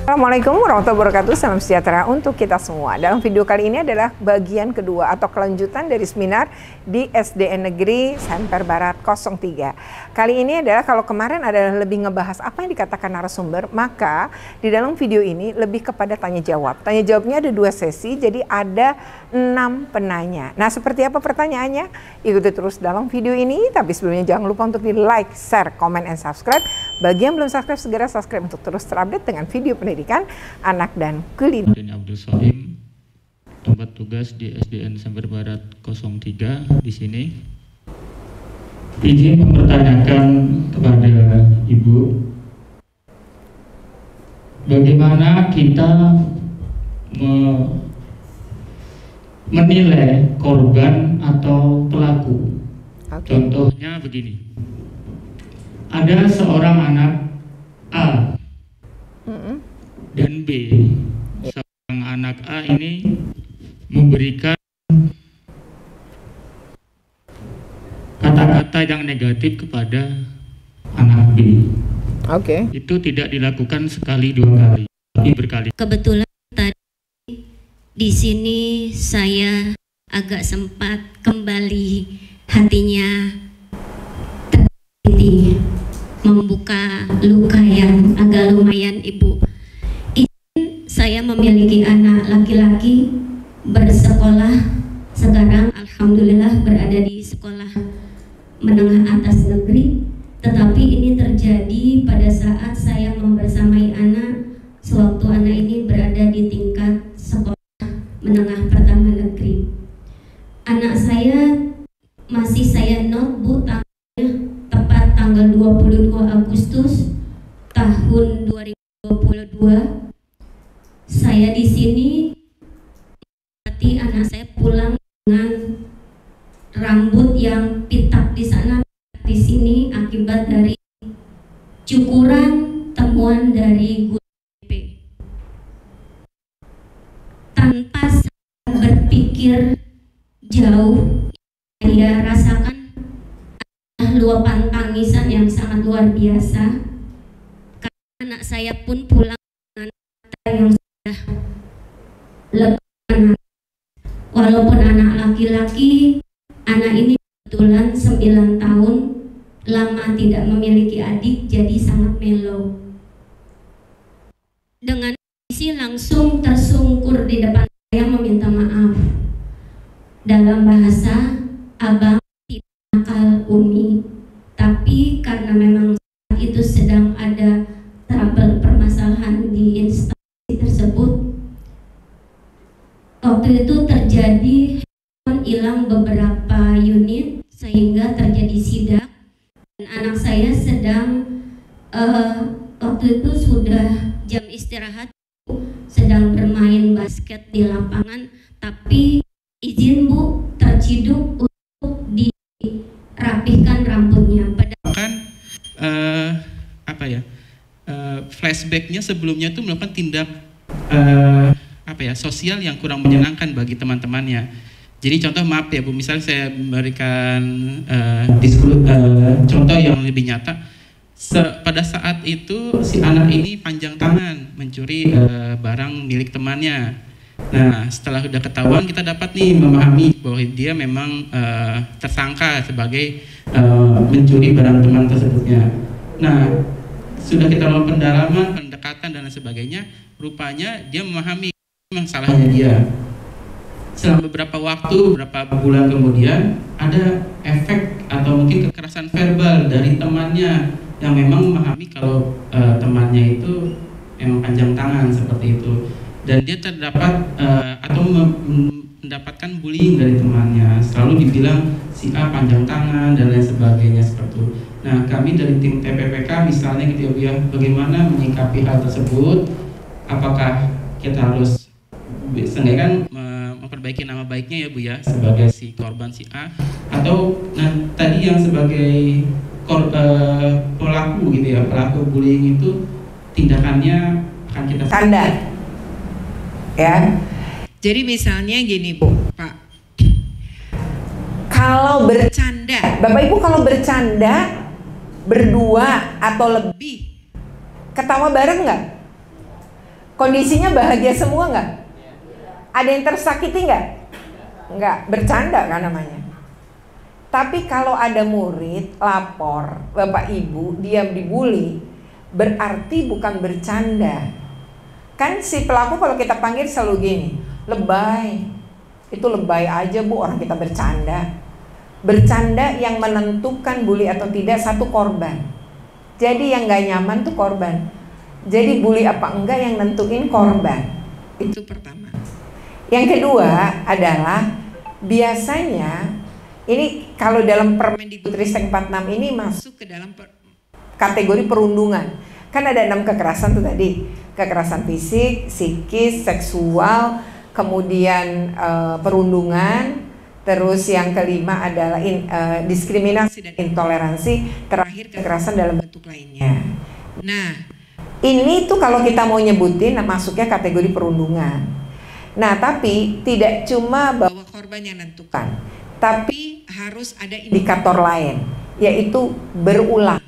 Assalamualaikum warahmatullahi wabarakatuh, salam sejahtera untuk kita semua. Dalam video kali ini adalah bagian kedua atau kelanjutan dari seminar di SDN Negeri Semper Barat 03. Kali ini adalah, kalau kemarin adalah lebih ngebahas apa yang dikatakan narasumber, maka di dalam video ini lebih kepada tanya jawab. Tanya jawabnya ada 2 sesi, jadi ada 6 penanya. Nah, seperti apa pertanyaannya? Ikuti terus dalam video ini, tapi sebelumnya jangan lupa untuk di like, share, comment, and subscribe. Bagi yang belum subscribe, segera subscribe untuk terus terupdate dengan video pendidikan anak dan kuliner. Abdul Salim, tempat tugas di SDN Semper Barat 03 di sini. Izin mempertanyakan kepada Ibu, bagaimana kita menilai korban atau pelaku? Contohnya begini, ada seorang anak A dan B. Seorang anak A ini memberikan kata-kata yang negatif kepada anak B. Itu tidak dilakukan sekali 2 kali, tapi berkali. Kebetulan tadi di sini saya agak sempat kembali hatinya terhenti, membuka luka yang agak lumayan, Ibu. Saya memiliki anak laki-laki bersekolah sekarang, alhamdulillah berada di sekolah menengah atas negeri. Tetapi ini terjadi pada saat saya membersamai anak sewaktu anak ini berada di tingkat sekolah menengah pertama negeri. Anak saya masih saya note, Bu, tanggalnya tepat tanggal 22 Agustus tahun 2022. Saya di sini berarti anak saya pulang dengan rambut yang pitak di sana, di sini akibat dari cukuran temuan dari guru BP. Tanpa saya berpikir jauh, saya rasakan luapan tangisan yang sangat luar biasa. Karena anak saya pun pulang dengan mata yang lepas. Walaupun anak laki-laki, anak ini kebetulan 9 tahun, lama tidak memiliki adik, jadi sangat melo. Dengan kondisi langsung tersungkur di depan saya meminta maaf. Dalam bahasa, abang tidak nakal Umi, tapi karena memang saat itu sedang ada trouble permasalahan di instansi tersebut. Waktu itu terjadi hilang beberapa unit sehingga terjadi sidak, dan anak saya sedang waktu itu sudah jam istirahat, sedang bermain basket di lapangan, tapi izin Bu terciduk untuk dirapihkan rambutnya. Bahkan flashbacknya sebelumnya itu melakukan tindak sosial yang kurang menyenangkan bagi teman-temannya. Jadi contoh, maaf ya Bu, misalnya saya memberikan contoh yang lebih nyata. Pada saat itu si anak ini panjang tangan mencuri barang milik temannya. Nah, setelah sudah ketahuan, kita dapat nih memahami bahwa dia memang tersangka sebagai mencuri barang teman tersebutnya. Nah, sudah kita lakukan pendalaman, pendekatan dan sebagainya, rupanya dia memahami memang salahnya dia. Selama beberapa waktu, beberapa bulan kemudian, ada efek atau mungkin kekerasan verbal dari temannya yang memang memahami kalau temannya itu memang panjang tangan seperti itu, dan dia terdapat atau mendapatkan bullying dari temannya, selalu dibilang si A panjang tangan dan lain sebagainya seperti itu. Nah, kami dari tim TPPK misalnya gitu ya, bagaimana menyikapi hal tersebut? Apakah kita harus seenggaknya memperbaiki nama baiknya ya Bu ya, sebagai si korban si A, atau tadi yang sebagai pelaku gitu ya, pelaku bullying itu tindakannya akan kita standar ya. Jadi misalnya gini Bu, Pak, kalau bercanda, Bapak Ibu kalau bercanda berdua atau lebih, ketawa bareng nggak? Kondisinya bahagia semua nggak? Ada yang tersakiti nggak? Nggak, bercanda kan namanya. Tapi kalau ada murid lapor, bapak ibu dia dibully, berarti bukan bercanda. Kan si pelaku kalau kita panggil selalu gini, lebay. Itu lebay aja bu, orang kita bercanda. Bercanda yang menentukan bully atau tidak satu korban. Jadi yang gak nyaman tuh korban. Jadi bully apa enggak yang nentuin korban. Itu pertama. Yang kedua adalah biasanya ini kalau dalam Permendikbudristek 46 ini masuk Masuk ke dalam kategori perundungan. Kan ada 6 kekerasan tuh tadi. Kekerasan fisik, psikis, seksual, kemudian perundungan, terus yang kelima adalah diskriminasi dan intoleransi, terakhir kekerasan dalam bentuk lainnya. Nah, Ini tuh kalau kita mau nyebutin masuknya kategori perundungan. Nah, tapi tidak cuma bahwa korban yang menentukan, tapi harus ada indikator lain, yaitu berulang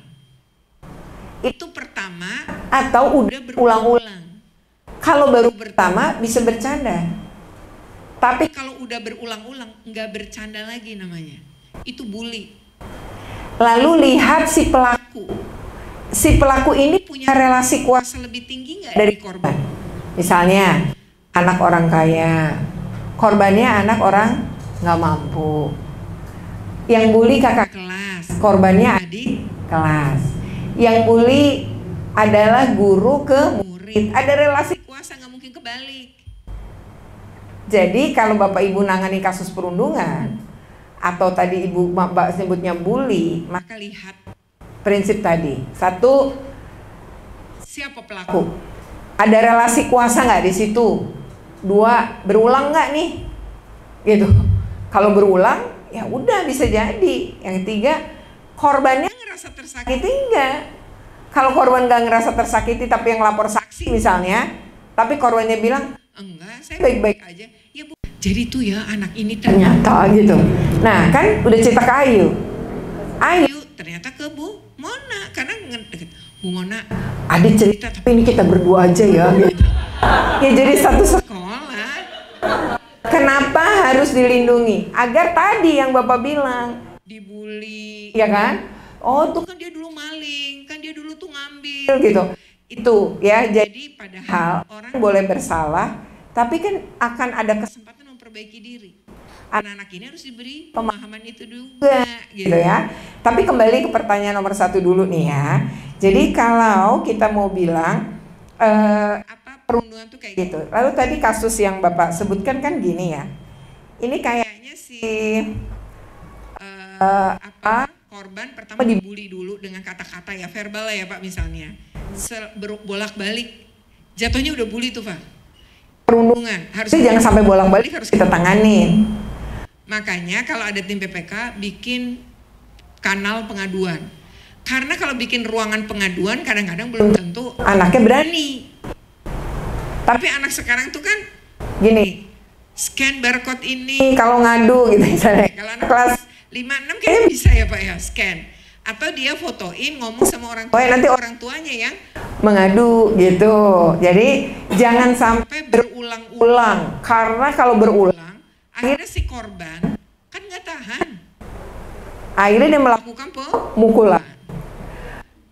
Itu pertama atau udah berulang-ulang. Kalau baru pertama bisa bercanda, tapi kalau udah berulang-ulang nggak bercanda lagi namanya. Itu bully. lalu lihat si pelaku. Si pelaku ini punya relasi kuasa Lebih tinggi nggak dari korban. Misalnya anak orang kaya, korbannya anak orang nggak mampu. Yang bully kakak kelas? korbannya adik kelas. Yang bully adalah guru ke murid. Ada relasi. Kuasa nggak mungkin kebalik. Jadi kalau bapak ibu nangani kasus perundungan atau tadi ibu mbak sebutnya bully, maka Maka lihat prinsip tadi. Satu, siapa pelaku. ada relasi kuasa nggak di situ? Dua, berulang nggak nih? Gitu. Kalau berulang, ya udah bisa jadi. Yang tiga, korbannya Ngerasa tersakiti. sakiti enggak? Kalau korban nggak ngerasa tersakiti tapi yang lapor saksi misalnya, tapi korbannya bilang Enggak, saya baik-baik aja. Ya bu. Jadi tuh ya anak ini ternyata ternyata gitu. Nah kan udah cerita ke Ayu. Ayu, ternyata ke Bu Mona karena deket Bu Mona adik cerita tapi ini kita berdua aja ya. Gitu. Ya jadi satu sekolah. kenapa harus dilindungi? Agar tadi yang bapak bilang, Dibully. ya kan? Oh tuh Kan dia dulu maling, kan dia dulu tuh ngambil. gitu. Itu ya. Jadi Jadi padahal orang boleh bersalah, tapi kan akan ada kesempatan memperbaiki diri. Anak-anak ini harus diberi pemahaman itu juga, kesempatan gitu ya. Tapi kembali ke pertanyaan nomor 1 dulu nih ya. Jadi kalau kita mau bilang Apa perundungan tuh kayak gitu. gitu. Lalu tadi kasus yang bapak sebutkan kan gini ya. Ini kayaknya si Apa korban pertama dibully dulu dengan kata-kata ya verbal lah ya Pak misalnya. Bolak-balik. Jatuhnya udah bully tuh Pak. Perundungan harus Jadi jangan sampai bolak-balik, harus kita tanganin. Makanya kalau ada tim PPK bikin kanal pengaduan. Karena kalau bikin ruangan pengaduan kadang-kadang belum tentu Anaknya berani. berani. Tapi anak sekarang tuh kan Gini, scan barcode ini. kalau ngadu gitu misalnya. Kalau anak Kelas, kelas 5-6 kayaknya bisa ya Pak ya scan. Atau dia fotoin ngomong sama orang tua. Oh ya, nanti orang tuanya yang mengadu gitu. Jadi jangan sampai sampai berulang-ulang. berulang. Karena kalau berulang, Akhirnya si korban kan nggak tahan. akhirnya dia melakukan Lakukan pemukulan.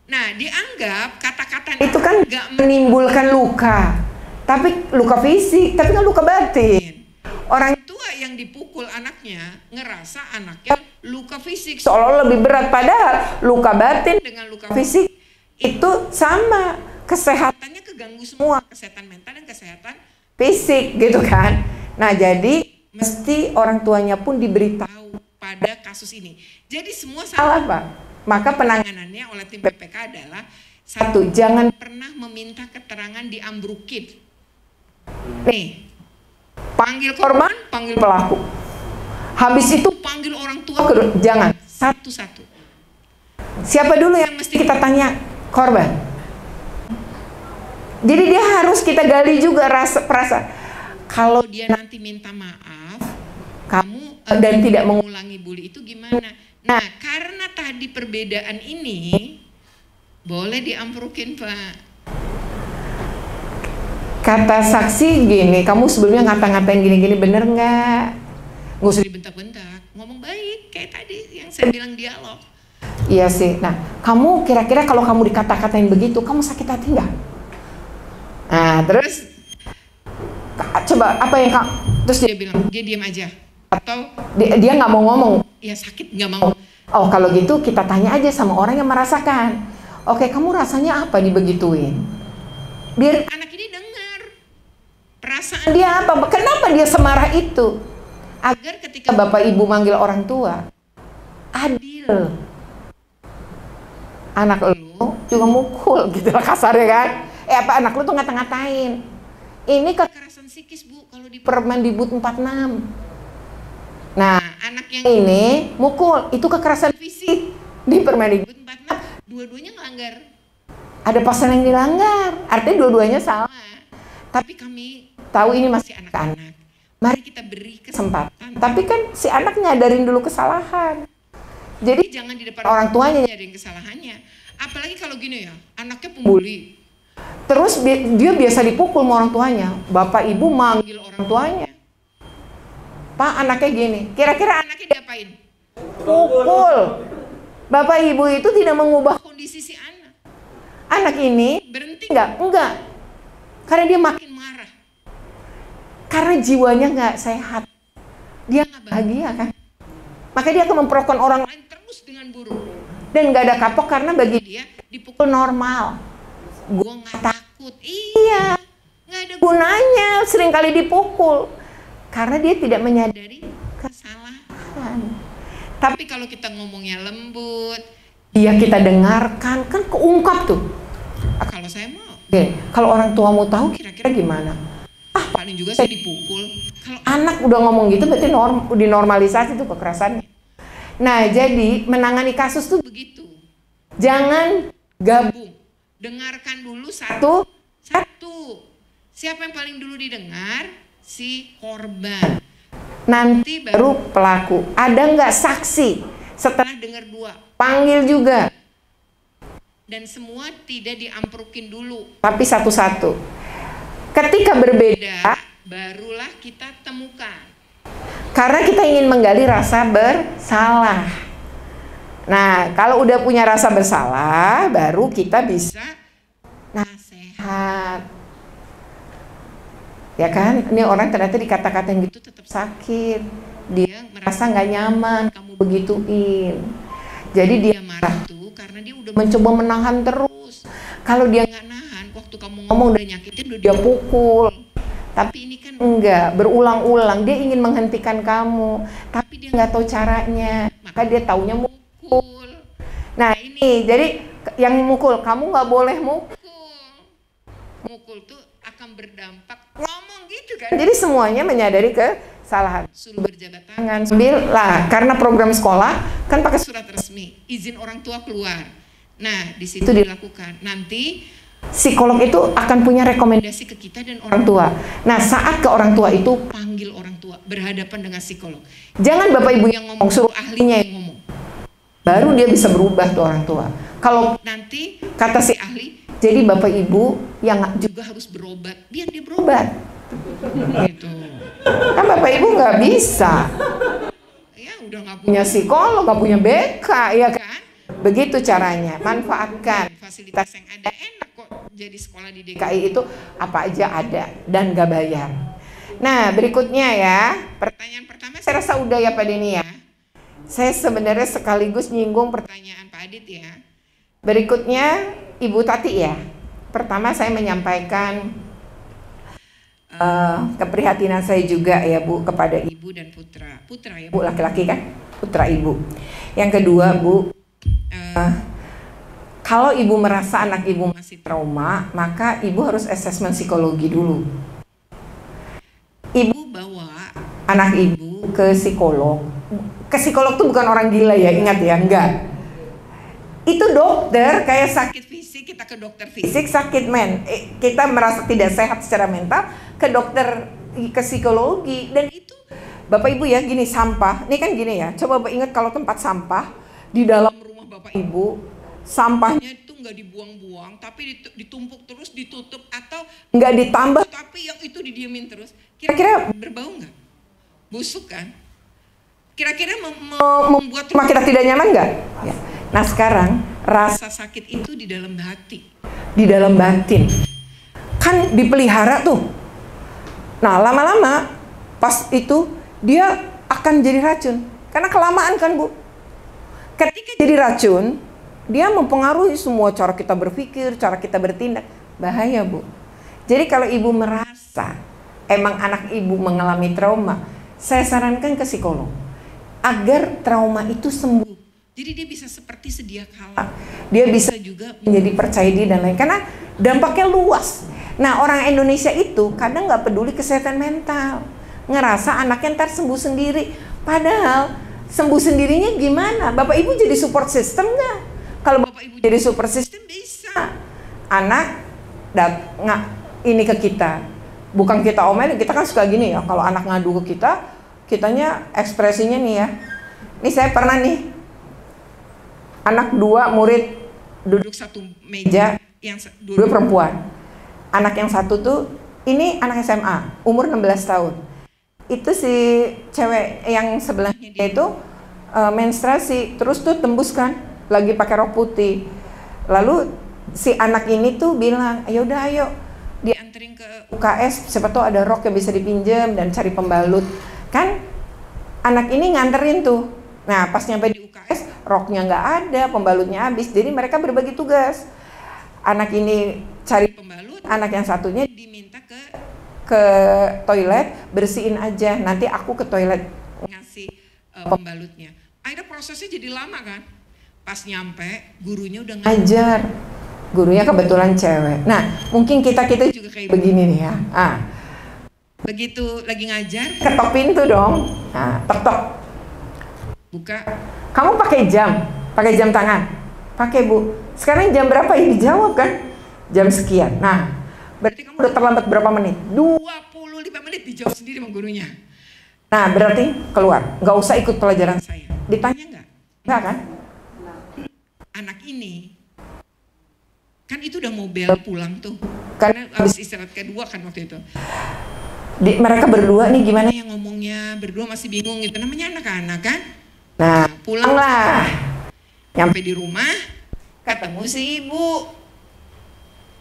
Nah dianggap kata-kata Itu kan nggak menimbulkan luka. Tapi luka fisik, tapi kan luka batin. Orang tua yang dipukul anaknya ngerasa anaknya luka fisik seolah lebih berat, padahal luka batin dengan luka fisik itu sama, kesehatannya kesehatannya keganggu semua, kesehatan mental dan kesehatan. fisik gitu kan. Nah jadi mesti orang tuanya pun diberitahu. Tahu pada kasus ini. Jadi semua Salah salah Pak, maka penanganan penanganannya oleh tim PPK adalah satu, jangan pernah meminta keterangan diambrukin. Nih, panggil korban, panggil pelaku. Habis itu panggil orang tua jangan. satu-satu. Siapa dulu yang mesti kita tanya? Korban. Jadi dia harus kita gali juga perasaan. Kalau Kalau dia nanti minta maaf, kamu dan tidak mengulangi, mengulangi bully itu gimana? Nah, karena tadi perbedaan ini boleh diambrukin Pak. Kata saksi gini, kamu sebelumnya ngata-ngatain gini-gini, bener nggak? Nggak usah Dibentak-bentak, ngomong baik kayak tadi yang saya bilang dialog. Iya sih. Nah, kamu kira-kira kalau kamu dikata-katain begitu, kamu sakit hati nggak? Nah, terus coba apa yang terus Dia bilang dia diam aja atau dia nggak mau ngomong. ya sakit nggak mau. Oh, kalau gitu kita tanya aja sama orang yang merasakan. Oke, kamu rasanya apa dibegituin? Biar Anak ini dengar perasaan dia apa? Kenapa dia semarah itu? agar ketika Bapak Ibu manggil orang tua, adil. Anak lu juga mukul gitu lah kasarnya kan. Apa anak lu tuh ngata-ngatain. Ini kekerasan psikis Bu kalau di Permendikbud 46. Nah, anak yang ini mukul, itu kekerasan fisik di Permendikbud. 46 dua-duanya ngelanggar. Ada pasal yang dilanggar, artinya dua-duanya salah. Tapi kami Tahu ini masih si anak-anak. anak-anak. Mari Kita beri kesempatan. Tapi kan si anak nyadarin dulu kesalahan. Jadi jangan di depan orang tuanya nyadarin kesalahannya. Apalagi kalau gini ya, anaknya pembuli. terus dia biasa dipukul sama orang tuanya. Bapak Ibu manggil orang tuanya. Pak, anaknya gini. Kira-kira Anaknya diapain? pukul. Bapak Ibu itu tidak mengubah Kondisi si anak anak ini. berhenti Enggak. Karena dia makin marah. karena jiwanya nggak sehat. Dia nggak bahagia kan. Maka dia akan memperlakukan orang lain Lain terus dengan buruk. dan nggak ada kapok karena bagi Dia dipukul. itu normal. Gua nggak takut. Iya, Nggak ada gunanya seringkali dipukul karena dia tidak menyadari kesalahan. Tapi kalau kita ngomongnya lembut, dia kita dengarkan kan keungkap tuh. kalau saya mau, Oke, kalau orang tua mau tahu kira-kira gimana? paling juga saya dipukul. Kalau Anak udah ngomong gitu berarti dinormalisasi tuh kekerasannya. Nah, jadi menangani kasus tuh begitu, jangan gabung. dengarkan dulu satu. Satu. Siapa yang paling dulu didengar? Si korban. Nanti baru pelaku. Ada nggak saksi? Setelah Dengar dua. panggil juga, Dan semua tidak diamprukin dulu. tapi satu-satu. Ketika berbeda, Barulah kita temukan. karena kita ingin menggali rasa bersalah. Nah, kalau udah punya rasa bersalah, baru kita bisa Nasihat. sehat. Ya kan? Ini orang ternyata dikata-katain gitu tetap sakit. Dia merasa nggak nyaman kamu begituin. Jadi dia Dia marah tuh karena dia udah mencoba menahan terus. Kalau dia nggak nahan. Waktu kamu ngomong udah nyakitin, udah dia pukul. Tapi ini kan Enggak, berulang-ulang dia ingin menghentikan kamu, tapi dia nggak tahu caranya. Maka dia taunya mukul. mukul. Nah ini, jadi yang mukul, kamu nggak boleh mukul. Mukul tuh akan berdampak. Ngomong gitu kan. Jadi semuanya menyadari kesalahan. Suruh berjabat tangan. Tangan sambil lah, karena program sekolah kan pakai Surat resmi, izin orang tua keluar. Nah, di situ dilakukan. Nanti psikolog itu akan punya rekomendasi rekomendasi ke kita dan orang tua. Nah saat ke orang tua itu panggil orang tua berhadapan dengan psikolog. jangan bapak ibu yang Yang ngomong, suruh ahlinya yang ngomong. baru dia bisa berubah tuh orang tua. Kalau Nanti kata si ahli jadi bapak ibu yang juga harus berobat. Biar dia berobat. obat, Gitu. kan bapak ibu nggak bisa Ya udah nggak punya punya psikolog, nggak punya BK, ya kan? kan? Begitu caranya, manfaatkan. Fasilitas yang ada enak kok. Jadi sekolah di DKI. DKI itu apa aja ada dan nggak bayar. Nah berikutnya ya, Pertanyaan pertama saya rasa udah ya Pak Denny ya. Saya sebenarnya sekaligus nyinggung pertanyaan Pak Adit ya. berikutnya Ibu Tati ya. Pertama saya menyampaikan keprihatinan saya juga ya Bu kepada Ibu dan putra. Putra ya Ibu laki-laki kan, putra Ibu. Yang kedua Bu, kalau Ibu merasa anak Ibu masih trauma, maka Ibu harus asesmen psikologi dulu. Ibu bawa anak Ibu ke psikolog. Ke psikolog tuh bukan orang gila ya, ingat ya, enggak. Itu dokter kayak sakit fisik, kita ke dokter fisik. fisik, sakit kita merasa tidak sehat secara mental, ke dokter, ke psikologi. Dan itu Bapak Ibu ya, gini sampah, ini kan gini ya, coba Bapak ingat kalau tempat sampah di dalam rumah Bapak Ibu, sampahnya Itu nggak dibuang-buang, tapi ditumpuk terus, ditutup, atau nggak ditambah, tapi yang itu didiemin terus, kira-kira berbau nggak? Busuk kan? Kira-kira membuat rumah kita tidak nyaman nggak? Ya. Nah sekarang rasa sakit itu di dalam hati, di dalam batin, kan dipelihara tuh. Nah lama-lama pas itu dia akan jadi racun, karena kelamaan kan Bu. Ketika jadi racun, dia mempengaruhi semua cara kita berpikir, cara kita bertindak. Bahaya Bu. Jadi kalau ibu merasa emang anak ibu mengalami trauma, saya sarankan ke psikolog agar trauma itu sembuh. Jadi dia bisa seperti sedia kala. Dia bisa juga menjadi percaya diri dan lain, karena dampaknya luas. Nah orang Indonesia itu kadang nggak peduli kesehatan mental, ngerasa anaknya ntar sembuh sendiri. Padahal sembuh sendirinya gimana? Bapak ibu jadi support system nggak? Kalau bapak ibu jadi support system bisa. Anak nggak ini ke kita, bukan kita omelin. Kita kan suka gini ya, kalau anak ngadu ke kita, kitanya ekspresinya nih ya. Ini saya pernah nih, anak 2 murid duduk satu meja, yang 2 perempuan. Anak yang satu tuh, ini anak SMA, umur 16 tahun. Itu si cewek yang sebelahnya dia itu menstruasi, terus tuh tembus kan, lagi pakai rok putih. Lalu si anak ini tuh bilang, ayo udah ayo dianterin ke UKS, siapa tahu ada rok yang bisa dipinjam dan cari pembalut. Kan anak ini nganterin tuh. Nah pas nyampe di UKS, roknya nggak ada, pembalutnya habis. Jadi mereka berbagi tugas. Anak ini cari pembalut, anak yang satunya diminta ke toilet, bersihin aja, nanti aku ke toilet ngasih pembalutnya. Akhirnya prosesnya jadi lama kan. Pas nyampe, gurunya udah ngajar. Gurunya kebetulan cewek. Nah mungkin kita juga kayak begini nih ya. Begitu lagi ngajar, ketok pintu dong. Nah, tok-tok. Buka. Kamu pakai jam tangan? Pakai Bu. Sekarang jam berapa? Ya dijawab kan? Jam sekian. Nah, berarti kamu udah terlambat berapa menit? 25 menit dijawab sendiri sama gurunya. Nah, berarti keluar. Nggak usah ikut pelajaran saya. Ditanya nggak? Nggak kan? Anak ini kan itu udah mau bel pulang tuh. Karena habis istirahat kedua kan waktu itu. Mereka berdua nih gimana yang ngomongnya, berdua masih bingung gitu, namanya anak-anak kan. Nah pulanglah, nyampe di rumah ketemu si ibu,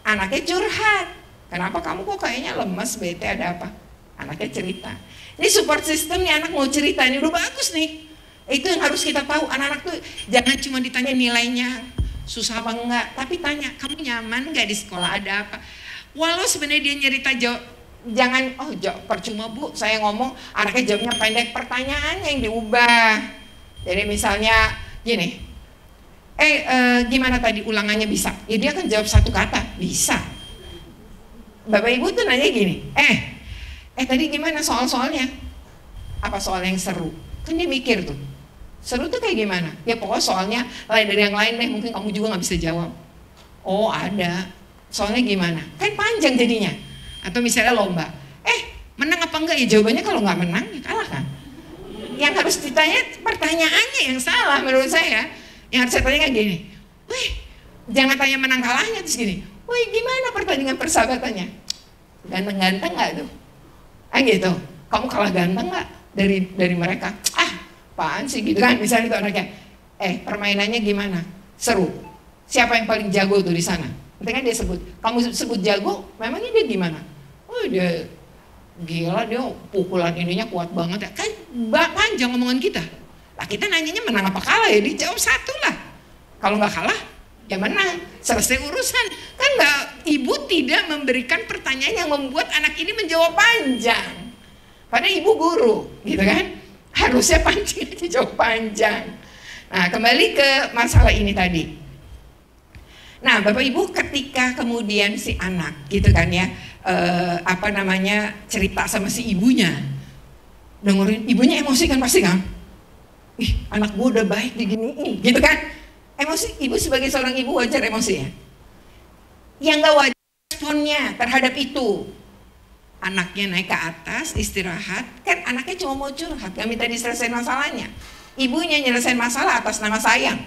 anaknya curhat, kenapa kamu kok kayaknya lemes, bete, ada apa? Anaknya cerita. Ini support system nih, anak mau cerita, ini udah bagus nih. Itu yang harus kita tahu, anak-anak tuh jangan cuma ditanya nilainya susah apa enggak, tapi tanya kamu nyaman nggak di sekolah, ada apa. Walau sebenarnya dia nyerita jangan, percuma Bu, saya ngomong, anaknya jawabnya pendek, pertanyaannya yang diubah. Jadi misalnya gini, gimana tadi ulangannya bisa? Ya dia kan jawab satu kata, bisa. Bapak Ibu tuh nanya gini, tadi gimana soal-soalnya? Apa soal yang seru? Kan dia mikir tuh, seru tuh kayak gimana? Ya pokoknya soalnya lain dari yang lain deh, mungkin kamu juga gak bisa jawab. Oh ada, soalnya gimana? Kan panjang jadinya. Atau misalnya lomba, menang apa enggak? Ya jawabannya kalau nggak menang ya kalah kan. Yang harus ditanya pertanyaannya yang salah menurut saya. Yang harus saya tanyakan gini, jangan tanya menang kalahnya, terus gini, gimana pertandingan persahabatannya? Ganteng-ganteng nggak tuh? Gitu, kamu kalah ganteng nggak dari mereka? Apaan sih gitu kan? Misalnya itu anaknya, permainannya gimana? Seru. Siapa yang paling jago tuh di sana? Nanti kan dia sebut, kamu sebut jago, memangnya dia gimana? Dia gila, dia pukulan ininya kuat banget ya. Kan panjang omongan kita. Lah kita nanyanya menang apa kalah ya, dijawab satu lah. Kalau nggak kalah, ya menang. Selesai urusan. Kan ibu tidak memberikan pertanyaan yang membuat anak ini menjawab panjang. Padahal ibu guru, gitu kan? Harusnya panjang aja, jawab panjang. Nah kembali ke masalah ini tadi. Nah Bapak Ibu ketika kemudian si anak gitu kan ya, cerita sama si ibunya, dengerin ibunya emosi kan pasti kan, anak gue udah baik diginiin gitu kan, emosi. Ibu sebagai seorang ibu wajar emosi ya. Yang gak wajar responnya terhadap itu, anaknya naik ke atas istirahat, kan anaknya cuma mau curhat, gak minta diselesaikan masalahnya. Ibunya nyelesain masalah atas nama sayang,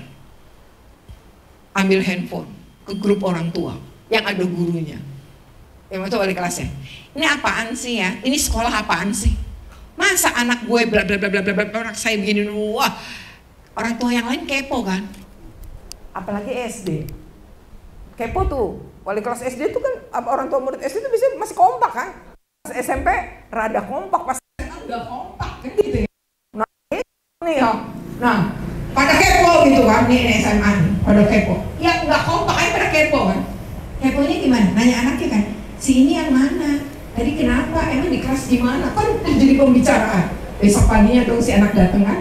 ambil handphone, ke grup orang tua yang ada gurunya, yang itu wali kelasnya. Ini apaan sih ya? Ini sekolah apaan sih? Masa anak gue bla bla bla bla bla, anak saya begini, wah. Orang tua yang lain kepo kan? Apalagi SD. Kepo tuh. Wali kelas SD tuh kan, orang tua murid SD tuh biasanya masih kompak kan? Pas SMP rada kompak, pas enggak kompak kan gitu ya. Nah, nih ya. Nah, pada kepo gitu kan, nih SMA nih, pada kepo. Ya enggak kompak aja pada kepo kan. Keponya gimana? Nanya anaknya kan, si ini yang mana? Tadi kenapa? Emang di kelas gimana? Kan jadi pembicaraan. Besok paginya dong si anak datang kan?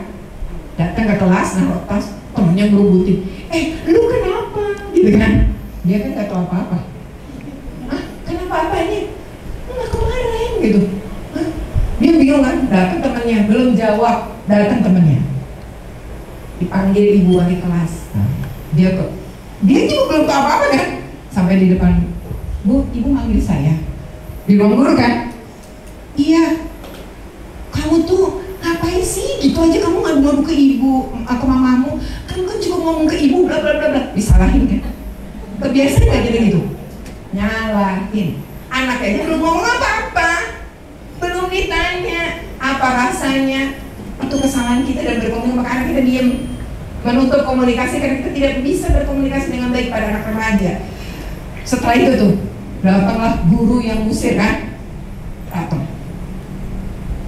Datang ke kelas, naruh tas, temennya ngerubutin. Lu kenapa? Gitu kan? Dia kan gak tahu apa-apa. Hah? Kenapa apa ini? Enggak kemarin gitu. Hah? Dia bingung kan? Datang temennya, belum jawab. Datang temennya. Dipanggil ibu wali kelas. Dia juga belum tahu apa-apa kan? Sampai di depan, Bu, ibu manggil saya. Di ruang guru kan? Iya. Kamu tuh ngapain sih? Gitu aja kamu ngadu-ngadu ke ibu atau mamamu. Kamu kan juga ngomong ke ibu bla bla bla bla. Disalahin kan? Kebiasaan gak gitu? Nyalahin. Anaknya belum ngomong apa-apa. Belum ditanya apa rasanya. Itu kesalahan kita dan berkomunikasi, maka anak kita diam. Menutup komunikasi karena kita tidak bisa berkomunikasi dengan baik pada anak remaja. Setelah itu tuh, datanglah guru yang ngusir kan? Datang.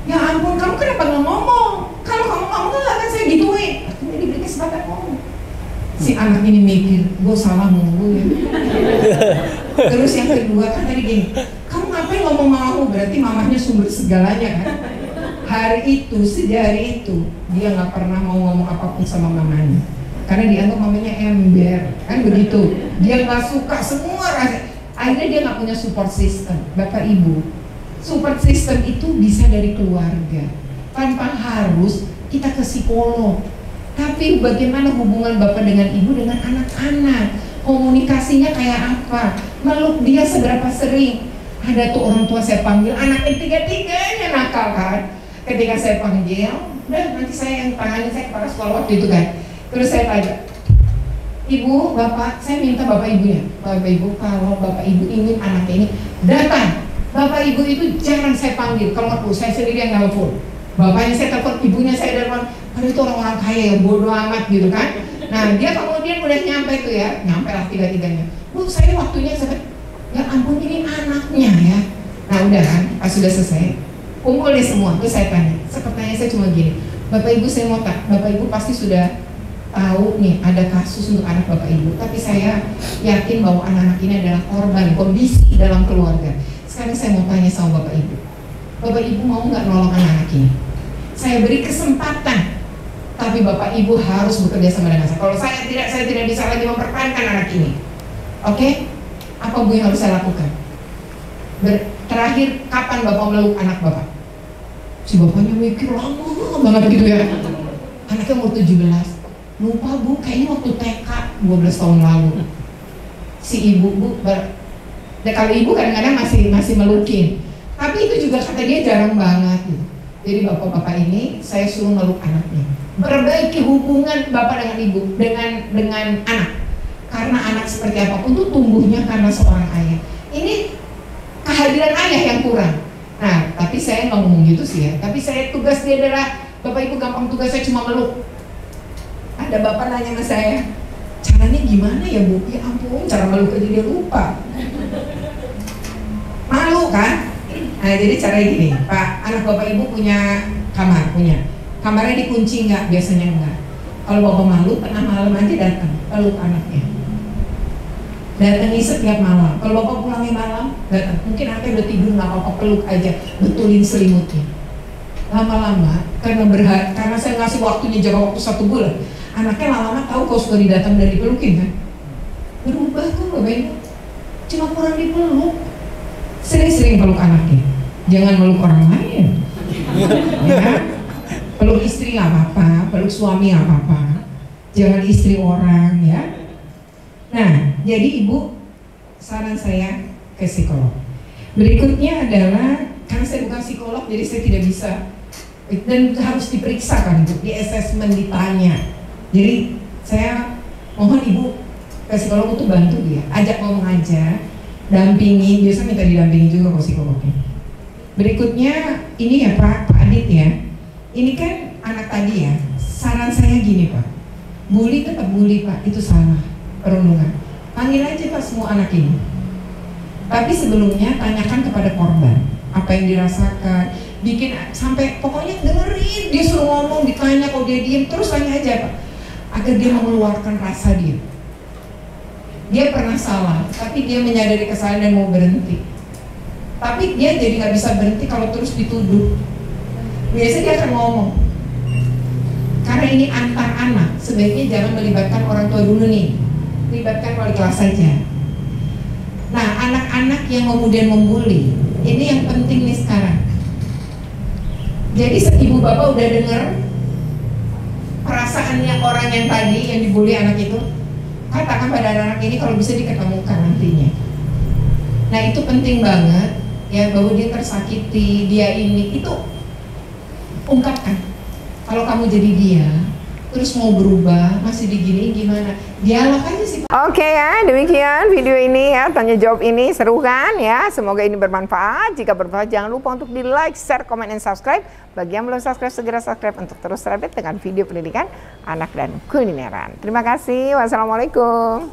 Ya ampun, kamu kenapa nggak ngomong? Kalau kamu ngomong nggak akan saya gituin. Akhirnya diberi kesempatan ngomong. Si anak ini mikir, gue salah mulu ya. Terus yang kedua kan tadi gini, kamu ngapain ngomong mau? Berarti mamahnya sumber segalanya kan? Hari itu, sejak hari itu, dia nggak pernah mau ngomong apapun sama mamanya. Karena dianggap mamanya ember, kan begitu. Dia nggak suka semua rasa. Akhirnya dia nggak punya support system, bapak ibu. Support system itu bisa dari keluarga, tanpa harus kita ke psikolog. Tapi bagaimana hubungan bapak dengan ibu dengan anak-anak, komunikasinya kayak apa, meluk dia seberapa sering. Ada tuh orang tua saya panggil, anaknya tiga-tiganya nakal kan. Ketika saya panggil, udah nanti saya yang tangani, saya kepala sekolah waktu itu kan. Terus saya tanya, ibu, bapak, saya minta bapak ibunya. Bapak ibu, kalau bapak ibu ingin anaknya ini datang, bapak ibu itu jangan saya panggil. Kalau perlu saya sendiri yang nelfon. Bapaknya saya telepon, ibunya saya telepon. Karena itu orang-orang kaya yang bodoh amat gitu kan. Nah dia kemudian udah nyampe tuh ya, nyampe lah tiga-tiganya. Bu, saya waktunya sampai, ya ampun ini anaknya ya. Nah udah kan, pas sudah selesai, kumpul deh semua. Terus saya tanya, pertanyaan saya cuma gini, bapak ibu saya mau tak, bapak ibu pasti sudah tahu nih ada kasus untuk anak bapak ibu, tapi saya yakin bahwa anak-anak ini adalah korban kondisi dalam keluarga. Sekarang saya mau tanya sama bapak ibu mau nggak nolong anak-anak ini? Saya beri kesempatan, tapi bapak ibu harus bekerja sama dengan saya. Kalau saya tidak bisa lagi mempertahankan anak ini. Oke? Apa Bu yang harus saya lakukan? Terakhir kapan bapak meluk anak bapak? Si bapaknya mikir lama banget gitu ya. Anaknya umur 17. Lupa Bu, kayaknya waktu TK 12 tahun lalu. Si ibu kalau ibu kadang-kadang masih melukin. Tapi itu juga kata dia jarang banget gitu. Jadi bapak-bapak ini saya suruh meluk anaknya. Perbaiki hubungan bapak dengan ibu, dengan anak. Karena anak seperti apapun tuh tumbuhnya karena seorang ayah. Ini kehadiran ayah yang kurang. Nah, tapi saya nggak ngomong gitu sih ya. Tapi saya tugas dia adalah, bapak ibu gampang tugas saya cuma meluk. Ada bapak nanya sama saya, caranya gimana ya Bu? Ya ampun, cara meluk aja dia lupa. Malu kan? Nah, jadi caranya gini, Pak, anak bapak ibu punya kamar, kamarnya dikunci nggak? Biasanya enggak. Kalau bapak malu, tengah malam aja datang, peluk anaknya. Datangi setiap malam. Kalau bapak pulangnya malam, datang. Mungkin anaknya udah tidur, nggak apa-apa, peluk aja, betulin selimutnya. Lama-lama, karena saya ngasih waktunya jangka waktu 1 bulan, anaknya lama-lama tahu kalau sudah didatang dan dipelukin kan. Berubah kok bapak ibu, cuma kurang dipeluk. Sering-sering peluk anaknya, jangan meluk orang lain. Ya, peluk istri nggak apa-apa, peluk suami nggak apa-apa, jangan istri orang ya. Nah, jadi ibu, saran saya ke psikolog. Berikutnya adalah, karena saya bukan psikolog, jadi saya tidak bisa, dan harus diperiksa kan, di assessment, ditanya. Jadi saya mohon ibu psikolog untuk bantu dia, ajak ngomong aja, dampingi, biasa minta didampingi juga kok psikolognya. Berikutnya ini ya Pak Adit ya, ini kan anak tadi ya, saran saya gini Pak, bully tetap bully Pak, itu salah, perundungan. Panggil aja Pak semua anak ini. Tapi sebelumnya tanyakan kepada korban apa yang dirasakan, bikin sampai pokoknya dengerin, dia suruh ngomong, ditanya kok dia diem, terus tanya aja Pak, agar dia mengeluarkan rasa dia. Dia pernah salah, tapi dia menyadari kesalahan dan mau berhenti. Tapi dia jadi nggak bisa berhenti kalau terus dituduh. Biasanya dia akan ngomong. Karena ini antar anak, sebaiknya jangan melibatkan orang tua dulu nih, libatkan wali kelas saja. Nah, anak-anak yang kemudian membuli, ini yang penting nih sekarang. Jadi ibu bapak udah dengar perasaannya orang yang tadi yang dibully anak itu, katakan pada anak ini kalau bisa diketemukan nantinya. Nah itu penting banget ya, bahwa dia tersakiti, dia ini, itu ungkapkan. Kalau kamu jadi dia, terus mau berubah, masih diginiin gimana? Dialog aja sih Pak. Oke ya, demikian video ini ya, tanya jawab ini seru kan ya. Semoga ini bermanfaat. Jika bermanfaat jangan lupa untuk di like, share, comment, dan subscribe. Bagi yang belum subscribe segera subscribe untuk terus terupdate dengan video pendidikan anak dan kulineran. Terima kasih. Wassalamualaikum.